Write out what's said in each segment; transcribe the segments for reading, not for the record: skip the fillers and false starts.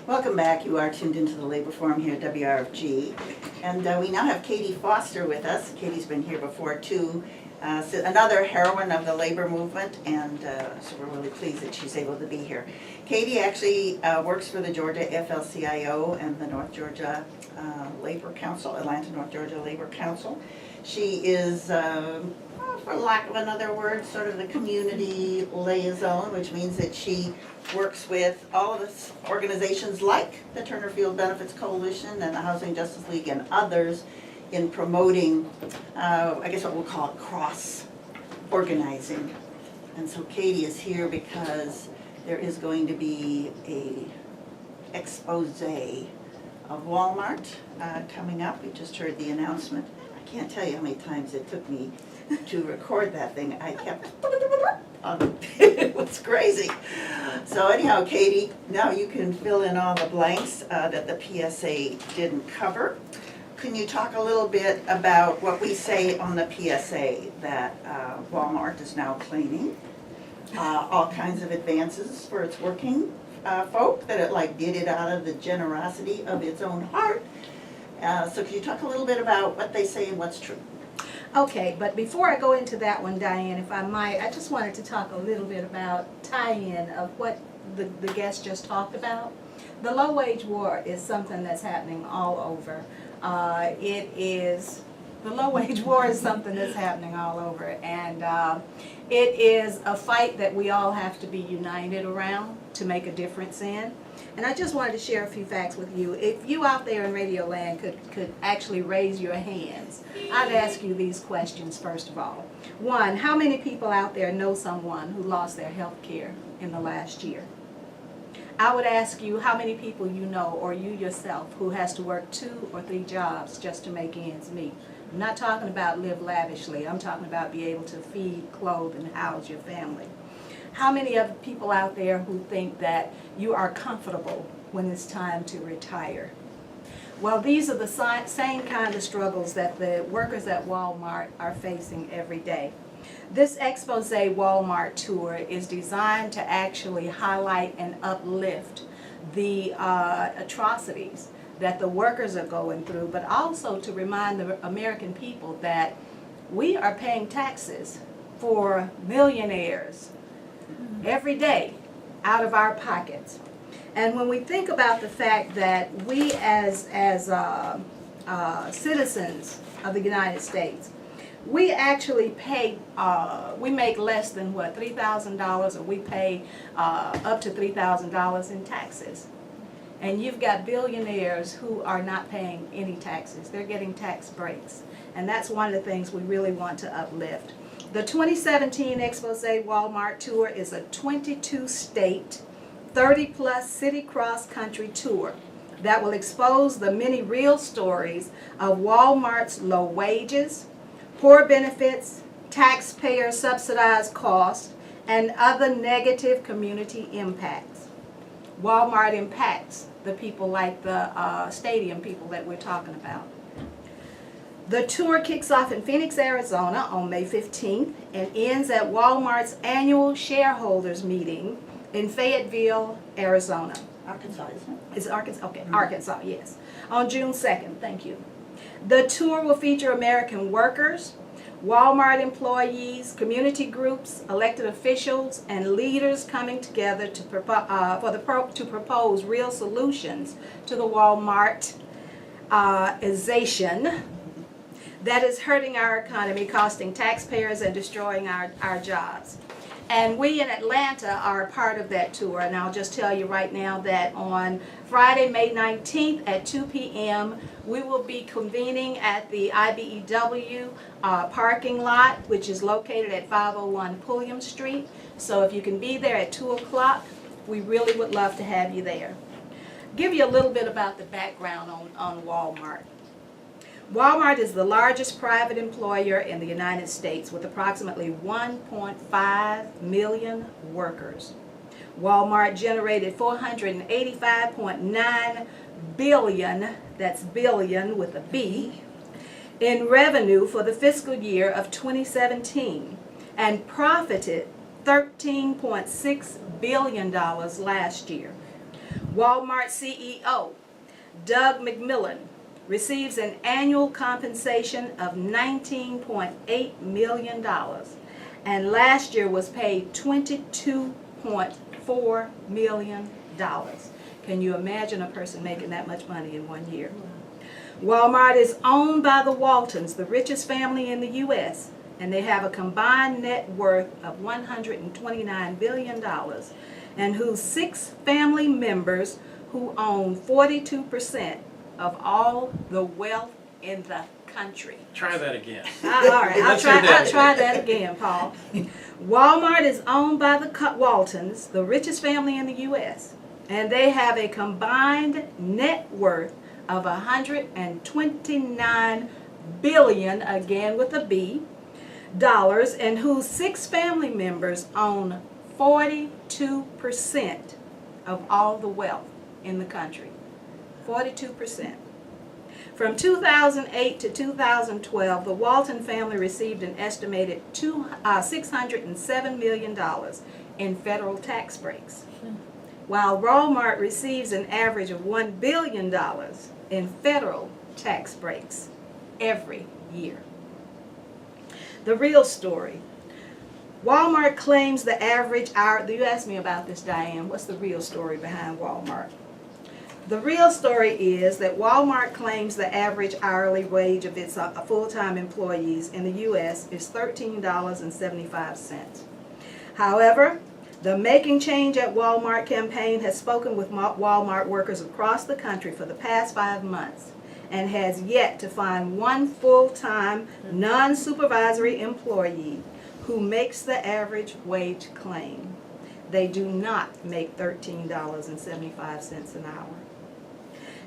Welcome back. You are tuned into the Labor Forum here at WRFG. And we now have Katie Foster with us. Katie's been here before too. So another heroine of the labor movement, and so we're really pleased that she's able to be here. Katie actually works for the Georgia AFL-CIO and the North Georgia Labor Council, Atlanta North Georgia Labor Council. She is, for lack of another word, sort of the community liaison, which means that she works with all of the organizations like the Turner Field Benefits Coalition and the Housing Justice League and others in promoting, I guess what we'll call it, cross-organizing. And so Katie is here because there is going to be a expose of Walmart coming up. We just heard the announcement. I can't tell you how many times it took me to record that thing. I kept, it was crazy. So anyhow, Katie, now you can fill in all the blanks that the PSA didn't cover. Can you talk a little bit about what we say on the PSA that Walmart is now claiming all kinds of advances for its working folk, that it did it out of the generosity of its own heart. So can you talk a little bit about what they say and what's true? Okay, but before I go into that one, Diane, if I might, I just wanted to talk a little bit about tie-in of what the guest just talked about. The low-wage war is something that's happening all over. The low-wage war is something that's happening all over, and it is a fight that we all have to be united around to make a difference in. And I just wanted to share a few facts with you. If you out there in Radio Land could actually raise your hands, I'd ask you these questions first of all. One, how many people out there know someone who lost their health care in the last year? I would ask you how many people you know, or you yourself, who has to work 2 or 3 jobs just to make ends meet. I'm not talking about live lavishly. I'm talking about be able to feed, clothe, and house your family. How many of people out there who think that you are comfortable when it's time to retire? Well, these are the same kind of struggles that the workers at Walmart are facing every day. This expose Walmart tour is designed to actually highlight and uplift the atrocities that the workers are going through, but also to remind the American people that we are paying taxes for millionaires every day out of our pockets. And when we think about the fact that we as citizens of the United States, we actually pay, we make less than what, $3,000, or we pay up to $3,000 in taxes. And you've got billionaires who are not paying any taxes. They're getting tax breaks. And that's one of the things we really want to uplift. The 2017 Expose Walmart Tour is a 22-state, 30-plus city cross-country tour that will expose the many real stories of Walmart's low wages, poor benefits, taxpayer-subsidized costs, and other negative community impacts. Walmart impacts the people like the stadium people that we're talking about. The tour kicks off in Phoenix, Arizona on May 15th and ends at Walmart's annual shareholders meeting in Fayetteville, Arizona. Arkansas, isn't it? It's Arkansas, okay, Arkansas, yes. On June 2nd, thank you. The tour will feature American workers, Walmart employees, community groups, elected officials, and leaders coming together to propose real solutions to the Walmartization that is hurting our economy, costing taxpayers, and destroying our jobs. And we in Atlanta are a part of that tour, and I'll just tell you right now that on Friday, May 19th at 2 p.m., we will be convening at the IBEW parking lot, which is located at 501 Pulliam Street. So if you can be there at 2 o'clock, we really would love to have you there. Give you a little bit about the background on Walmart. Walmart is the largest private employer in the United States with approximately 1.5 million workers. Walmart generated $485.9 billion, that's billion with a B, in revenue for the fiscal year of 2017 and profited $13.6 billion last year. Walmart CEO Doug McMillon receives an annual compensation of $19.8 million and last year was paid $22.4 million. Can you imagine a person making that much money in 1 year? Walmart is owned by the Waltons, the richest family in the U.S., and they have a combined net worth of $129 billion, and whose 6 family members who own 42% of all the wealth in the country. Try that again. All right, I'll try that again, Paul. Walmart is owned by the Waltons, the richest family in the U.S., and they have a combined net worth of $129 billion, again with a B, dollars, and whose 6 family members own 42% of all the wealth in the country. 42%. From 2008 to 2012, the Walton family received an estimated $607 million in federal tax breaks, while Walmart receives an average of $1 billion in federal tax breaks every year. The real story. Walmart claims the average hour, you asked me about this, Diane, what's the real story behind Walmart? The real story is that Walmart claims the average hourly wage of its full-time employees in the U.S. is $13.75. However, the Making Change at Walmart campaign has spoken with Walmart workers across the country for the past 5 months and has yet to find one full-time, non-supervisory employee who makes the average wage claim. They do not make $13.75 an hour.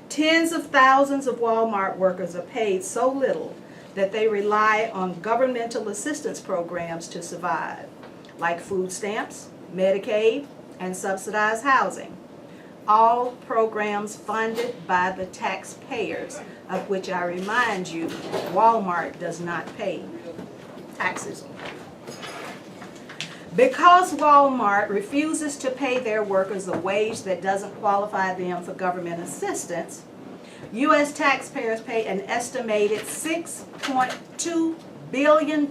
Tens of thousands of Walmart workers are paid so little that they rely on governmental assistance programs to survive, like food stamps, Medicaid, and subsidized housing. All programs funded by the taxpayers, of which I remind you, Walmart does not pay taxes. Because Walmart refuses to pay their workers a wage that doesn't qualify them for government assistance, U.S. taxpayers pay an estimated $6.2 billion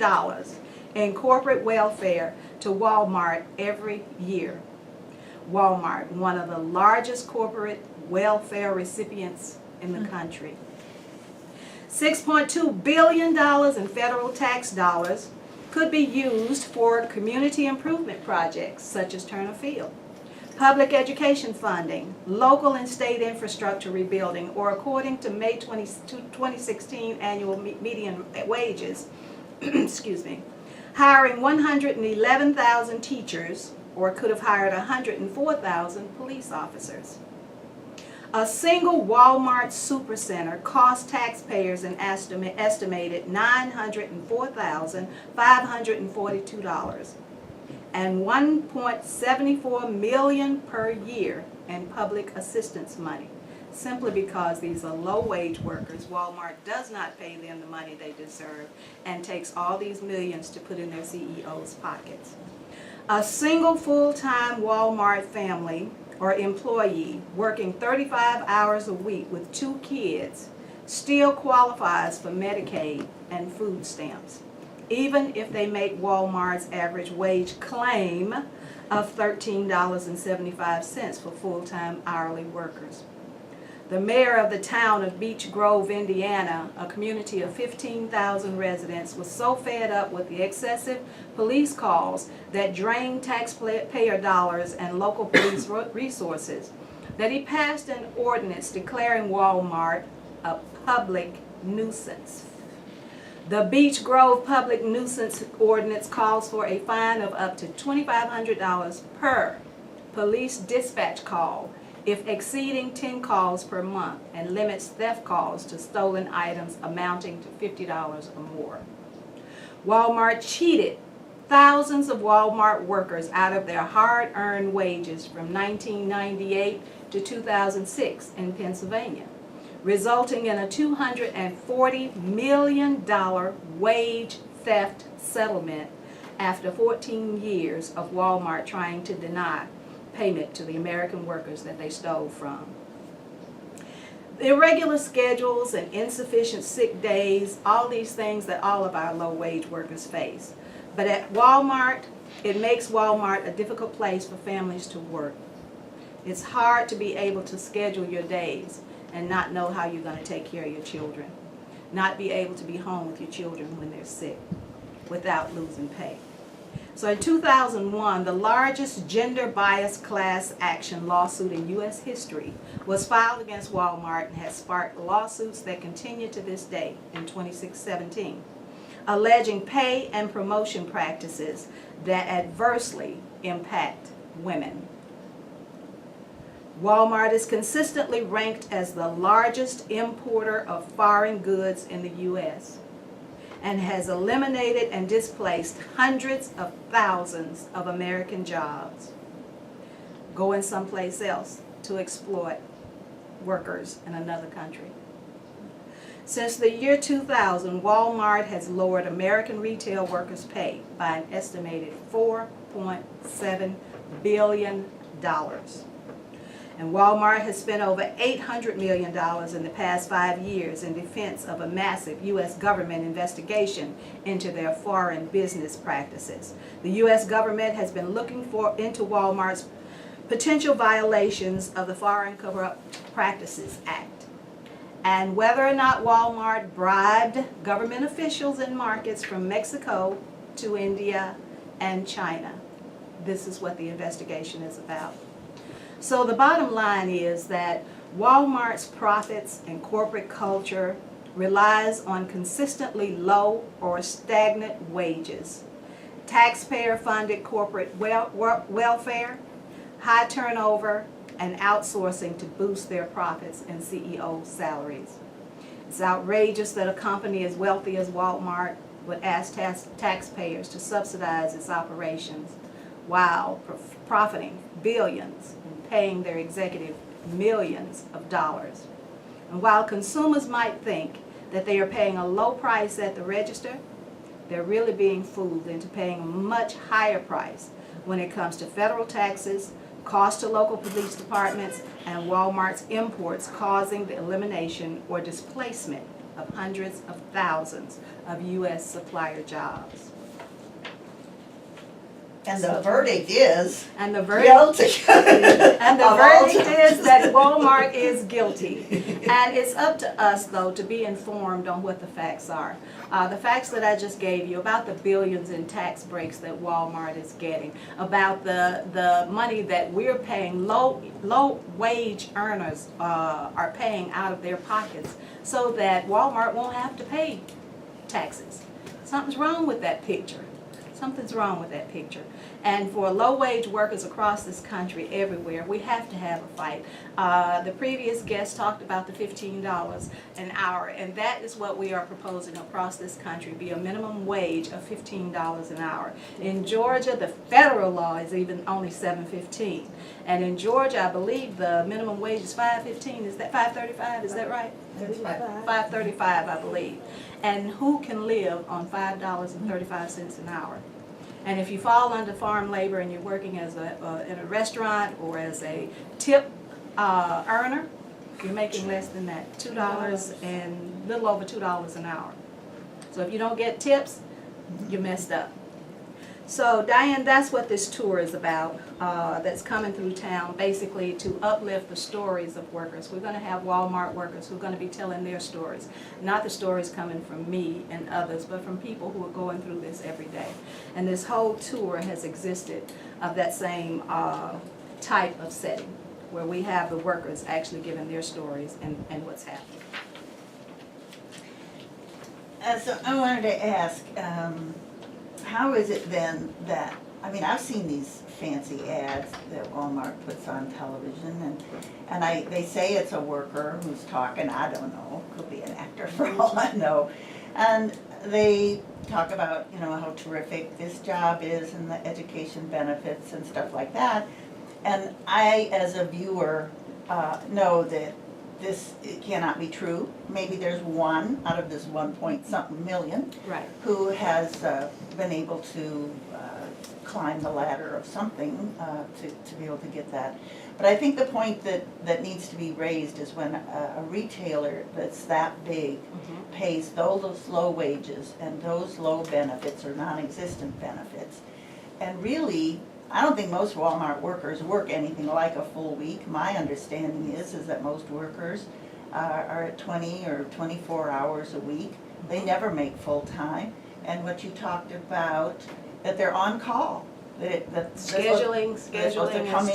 in corporate welfare to Walmart every year. Walmart, one of the largest corporate welfare recipients in the country. $6.2 billion in federal tax dollars could be used for community improvement projects such as Turner Field, public education funding, local and state infrastructure rebuilding, or according to May 2016 annual median wages, excuse me, hiring 111,000 teachers, or could have hired 104,000 police officers. A single Walmart supercenter cost taxpayers an estimated $904,542 and $1.74 million per year in public assistance money, simply because these are low-wage workers. Walmart does not pay them the money they deserve and takes all these millions to put in their CEO's pockets. A single full-time Walmart family or employee working 35 hours a week with 2 kids still qualifies for Medicaid and food stamps, even if they make Walmart's average wage claim of $13.75 for full-time hourly workers. The mayor of the town of Beech Grove, Indiana, a community of 15,000 residents, was so fed up with the excessive police calls that drained taxpayer dollars and local police resources that he passed an ordinance declaring Walmart a public nuisance. The Beech Grove Public Nuisance Ordinance calls for a fine of up to $2,500 per police dispatch call if exceeding 10 calls per month, and limits theft calls to stolen items amounting to $50 or more. Walmart cheated thousands of Walmart workers out of their hard-earned wages from 1998 to 2006 in Pennsylvania, resulting in a $240 million wage theft settlement after 14 years of Walmart trying to deny payment to the American workers that they stole from. Irregular schedules and insufficient sick days, all these things that all of our low-wage workers face. But at Walmart, it makes Walmart a difficult place for families to work. It's hard to be able to schedule your days and not know how you're going to take care of your children, not be able to be home with your children when they're sick without losing pay. So in 2001, the largest gender-biased class action lawsuit in U.S. history was filed against Walmart and has sparked lawsuits that continue to this day in 2017, alleging pay and promotion practices that adversely impact women. Walmart is consistently ranked as the largest importer of foreign goods in the U.S. and has eliminated and displaced hundreds of thousands of American jobs, going someplace else to exploit workers in another country. Since the year 2000, Walmart has lowered American retail workers' pay by an estimated $4.7 billion. And Walmart has spent over $800 million in the past 5 years in defense of a massive U.S. government investigation into their foreign business practices. The U.S. government has been looking into Walmart's potential violations of the Foreign Corrupt Practices Act, and whether or not Walmart bribed government officials in markets from Mexico to India and China. This is what the investigation is about. So the bottom line is that Walmart's profits and corporate culture relies on consistently low or stagnant wages, taxpayer-funded corporate welfare, high turnover, and outsourcing to boost their profits and CEO salaries. It's outrageous that a company as wealthy as Walmart would ask taxpayers to subsidize its operations while profiting billions and paying their executive millions of dollars. And while consumers might think that they are paying a low price at the register, they're really being fooled into paying a much higher price when it comes to federal taxes, cost to local police departments, and Walmart's imports, causing the elimination or displacement of hundreds of thousands of U.S. supplier jobs. And the verdict is And the verdict, guilty. and the Of all verdict charges. is that Walmart is guilty. And it's up to us, though, to be informed on what the facts are. The facts that I just gave you about the billions in tax breaks that Walmart is getting, about the money that we're paying, low wage earners are paying out of their pockets so that Walmart won't have to pay taxes. Something's wrong with that picture. Something's wrong with that picture. And for low-wage workers across this country, everywhere, we have to have a fight. The previous guest talked about the $15 an hour, and that is what we are proposing across this country, be a minimum wage of $15 an hour. In Georgia, the federal law is even only $7.15. And in Georgia, I believe the minimum wage is $5.15. Is that $5.35? Is that right? $5.35, I believe. And who can live on $5.35 an hour? And if you fall under farm labor and you're working as in a restaurant or as a tip earner, you're making less than that, $2 and a little over $2 an hour. So if you don't get tips, you're messed up. So Diane, that's what this tour is about, that's coming through town, basically to uplift the stories of workers. We're going to have Walmart workers who are going to be telling their stories, not the stories coming from me and others, but from people who are going through this every day. And this whole tour has existed of that same type of setting, where we have the workers actually giving their stories and what's happening. So I wanted to ask, how is it then that, I mean, I've seen these fancy ads that Walmart puts on television, and they say it's a worker who's talking, I don't know, could be an actor for all I know. And they talk about, you know, how terrific this job is and the education benefits and stuff like that. And I, as a viewer, know that it cannot be true. Maybe there's one out of this 1 point something million Right. who has been able to climb the ladder of something to be able to get that. But I think the point that needs to be raised is when a retailer that's that big pays those low wages and those low benefits or non-existent benefits. And really, I don't think most Walmart workers work anything like a full week. My understanding is that most workers are at 20 or 24 hours a week. They never make full time. And what you talked about, that they're on call. Scheduling is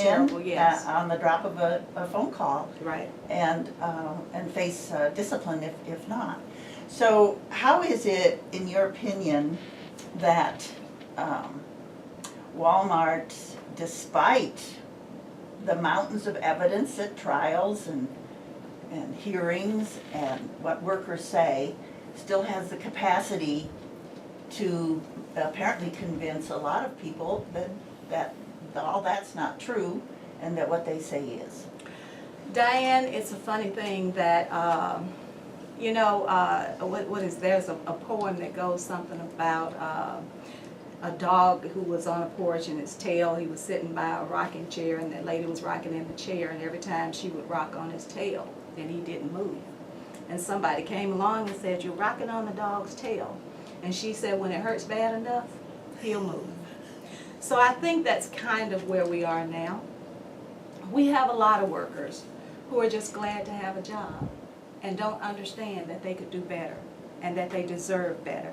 terrible, yes. On the drop of a phone call. Right. And face discipline if not. So how is it, in your opinion, that Walmart, despite the mountains of evidence at trials and hearings and what workers say, still has the capacity to apparently convince a lot of people that all that's not true and that what they say is? Diane, it's a funny thing that, there's a poem that goes something about a dog who was on a porch and his tail, he was sitting by a rocking chair and that lady was rocking in the chair, and every time she would rock on his tail, then he didn't move. And somebody came along and said, "You're rocking on the dog's tail." And she said, "When it hurts bad enough, he'll move." So I think that's kind of where we are now. We have a lot of workers who are just glad to have a job and don't understand that they could do better and that they deserve better.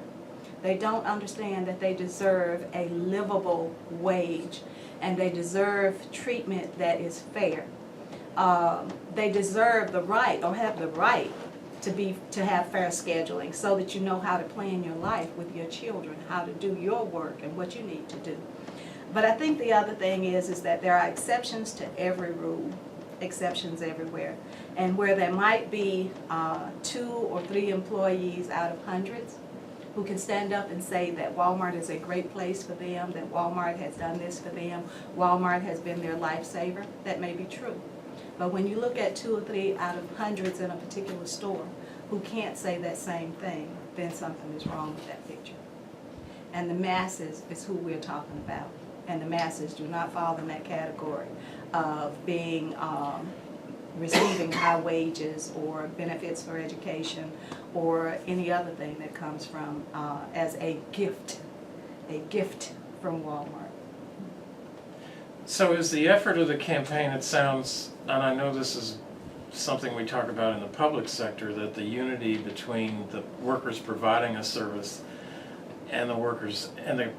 They don't understand that they deserve a livable wage and they deserve treatment that is fair. They deserve the right, or have the right, to have fair scheduling so that you know how to plan your life with your children, how to do your work and what you need to do. But I think the other thing is that there are exceptions to every rule, exceptions everywhere. And where there might be 2 or 3 employees out of hundreds who can stand up and say that Walmart is a great place for them, that Walmart has done this for them, Walmart has been their lifesaver, that may be true. But when you look at 2 or 3 out of hundreds in a particular store who can't say that same thing, then something is wrong with that picture. And the masses is who we're talking about. And the masses do not fall in that category of being receiving high wages or benefits for education or any other thing that comes from as a gift from Walmart. So is the effort of the campaign, it sounds, and I know this is something we talk about in the public sector, that the unity between the workers providing a service and the workers and the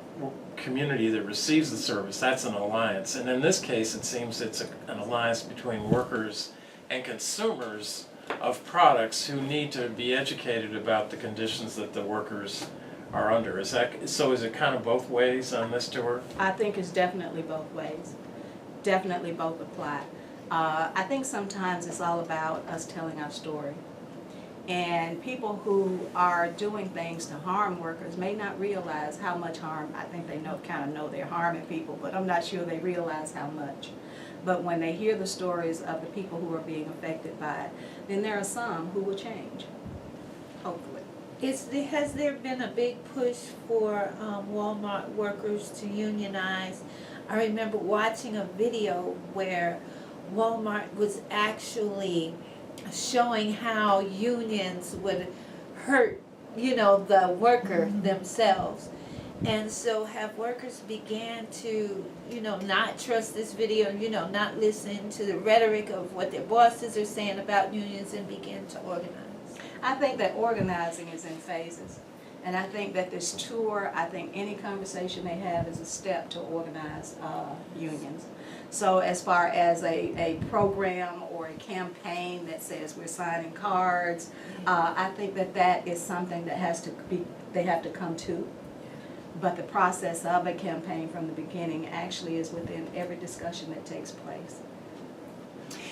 community that receives the service, that's an alliance. And in this case, it seems it's an alliance between workers and consumers of products who need to be educated about the conditions that the workers are under. Is it kind of both ways on this tour? I think it's definitely both ways. Definitely both apply. I think sometimes it's all about us telling our story. And people who are doing things to harm workers may not realize how much harm. I think they kind of know they're harming people, but I'm not sure they realize how much. But when they hear the stories of the people who are being affected by it, then there are some who will change, hopefully. Has there been a big push for Walmart workers to unionize? I remember watching a video where Walmart was actually showing how unions would hurt, the worker themselves. And so have workers began to, not trust this video, not listen to the rhetoric of what their bosses are saying about unions and begin to organize? I think that organizing is in phases. And I think that this tour, any conversation they have is a step to organize unions. So as far as a program or a campaign that says we're signing cards, I think that is something that they have to come to. But the process of a campaign from the beginning actually is within every discussion that takes place.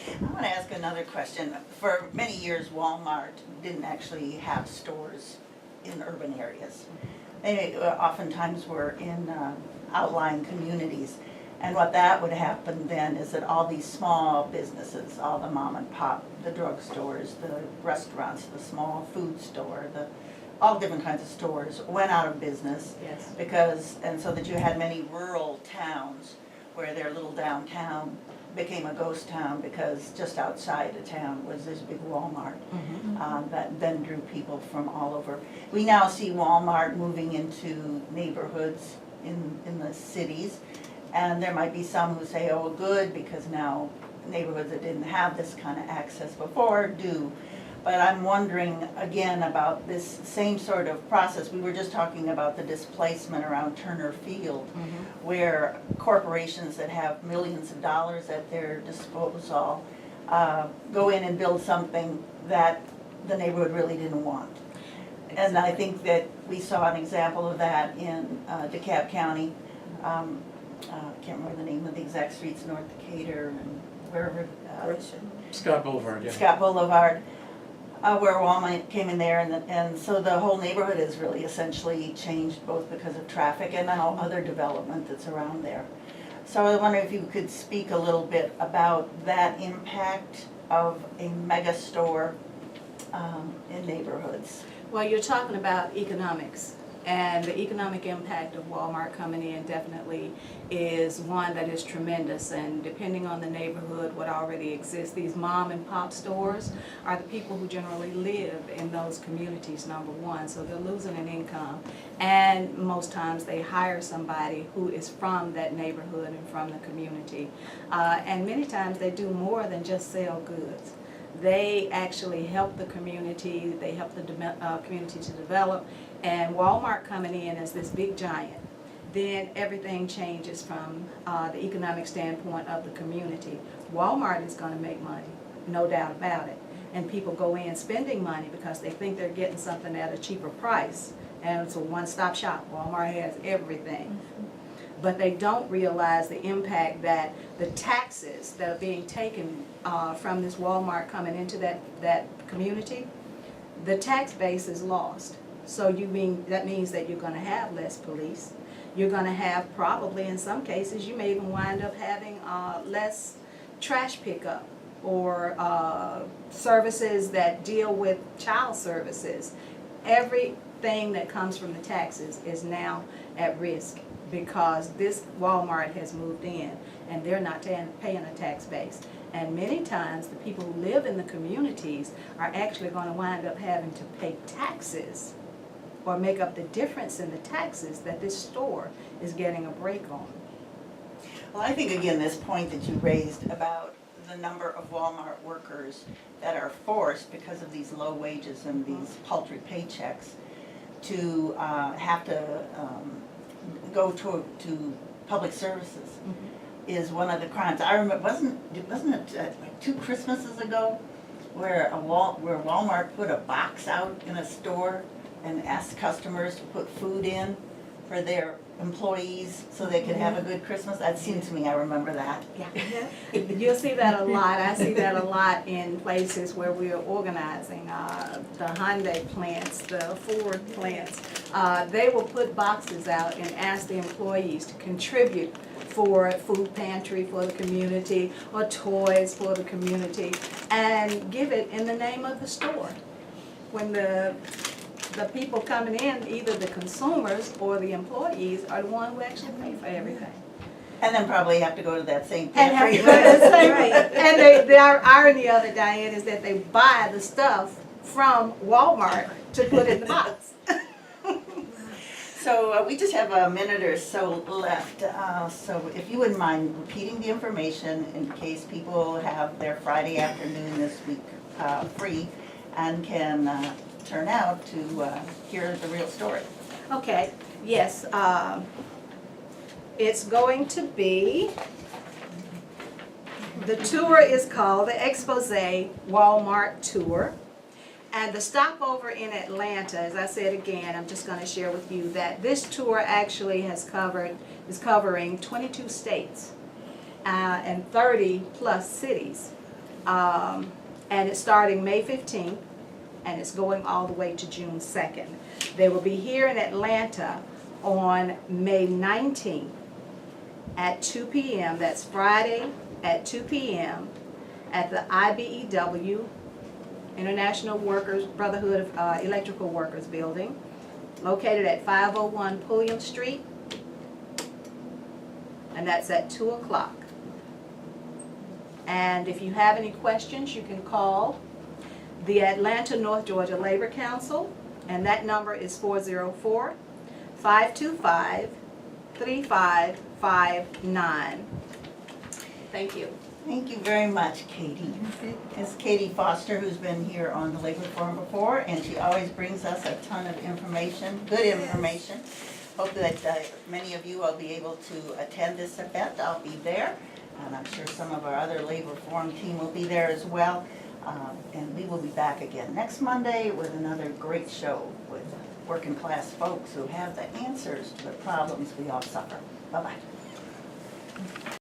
I want to ask another question. For many years, Walmart didn't actually have stores in urban areas. They oftentimes were in outlying communities. And what that would happen then is that all these small businesses, all the mom and pop, the drugstores, the restaurants, the small food store, all different kinds of stores went out of business Yes. because, and so that you had many rural towns where their little downtown became a ghost town because just outside the town was this big Walmart that then drew people from all over. We now see Walmart moving into neighborhoods in the cities, and there might be some who say, oh, good, because now neighborhoods that didn't have this kind of access before do. But I'm wondering again about this same sort of process. We were just talking about the displacement around Turner Field, where corporations that have millions of dollars at their disposal go in and build something that the neighborhood really didn't want. And I think that we saw an example of that in DeKalb County. Can't remember the name of the exact streets, North Decatur and wherever. Scott Boulevard, yeah. Scott Boulevard. Where Walmart came in there, and so the whole neighborhood is really essentially changed both because of traffic and now other development that's around there. So I wonder if you could speak a little bit about that impact of a mega store in neighborhoods. Well, you're talking about economics, and the economic impact of Walmart coming in definitely is one that is tremendous, and depending on the neighborhood, what already exists, these mom and pop stores are the people who generally live in those communities, number one, so they're losing an income, and most times they hire somebody who is from that neighborhood and from the community, and many times they do more than just sell goods. They actually help the community, they help the community to develop, and Walmart coming in as this big giant, then everything changes from the economic standpoint of the community. Walmart is going to make money, no doubt about it, and people go in spending money because they think they're getting something at a cheaper price, and it's a one-stop shop. Walmart has everything. But they don't realize the impact that the taxes that are being taken from this Walmart coming into that community, the tax base is lost. So that means that you're going to have less police. You're going to have probably, in some cases, you may even wind up having less trash pickup or services that deal with child services. Everything that comes from the taxes is now at risk, because this Walmart has moved in and they're not paying a tax base. And many times the people who live in the communities are actually going to wind up having to pay taxes or make up the difference in the taxes that this store is getting a break on. Well, I think again, this point that you raised about the number of Walmart workers that are forced because of these low wages and these paltry paychecks to have to go to public services is one of the crimes. I remember, wasn't it like 2 Christmases ago where Walmart put a box out in a store and asked customers to put food in for their employees so they could have a good Christmas? That seemed to me, I remember that. Yeah. You'll see that a lot. I see that a lot in places where we are organizing, the Hyundai plants, the Ford plants. They will put boxes out and ask the employees to contribute for food pantry for the community or toys for the community, and give it in the name of the store. When the people coming in, either the consumers or the employees, are the ones who actually pay for everything. And then probably have to go to that same And have pantry. to go to the same, and the irony of it, Diane, is that they buy the stuff from Walmart to put in the box. So we just have a minute or so left. So if you wouldn't mind repeating the information in case people have their Friday afternoon this week free and can turn out to hear the real story. Okay, yes, it's going to be, the tour is called the Expose Walmart Tour. And the stopover in Atlanta, as I said again, I'm just going to share with you that this tour actually is covering 22 states and 30 plus cities. And it's starting May 15th and it's going all the way to June 2nd. They will be here in Atlanta on May 19th at 2 p.m. That's Friday at 2 p.m. at the IBEW International Workers Brotherhood of Electrical Workers Building, located at 501 Pulliam Street, and that's at 2 o'clock. And if you have any questions, you can call the Atlanta North Georgia Labor Council, and that number is 404-525-3559. Thank you. Thank you very much, Katie. It's Katie Foster, who's been here on the Labor Forum before, and she always brings us a ton of information, good information. Hope that many of you will be able to attend this event. I'll be there, and I'm sure some of our other Labor Forum team will be there as well. And we will be back again next Monday with another great show with working class folks who have the answers to the problems we all suffer. Bye-bye.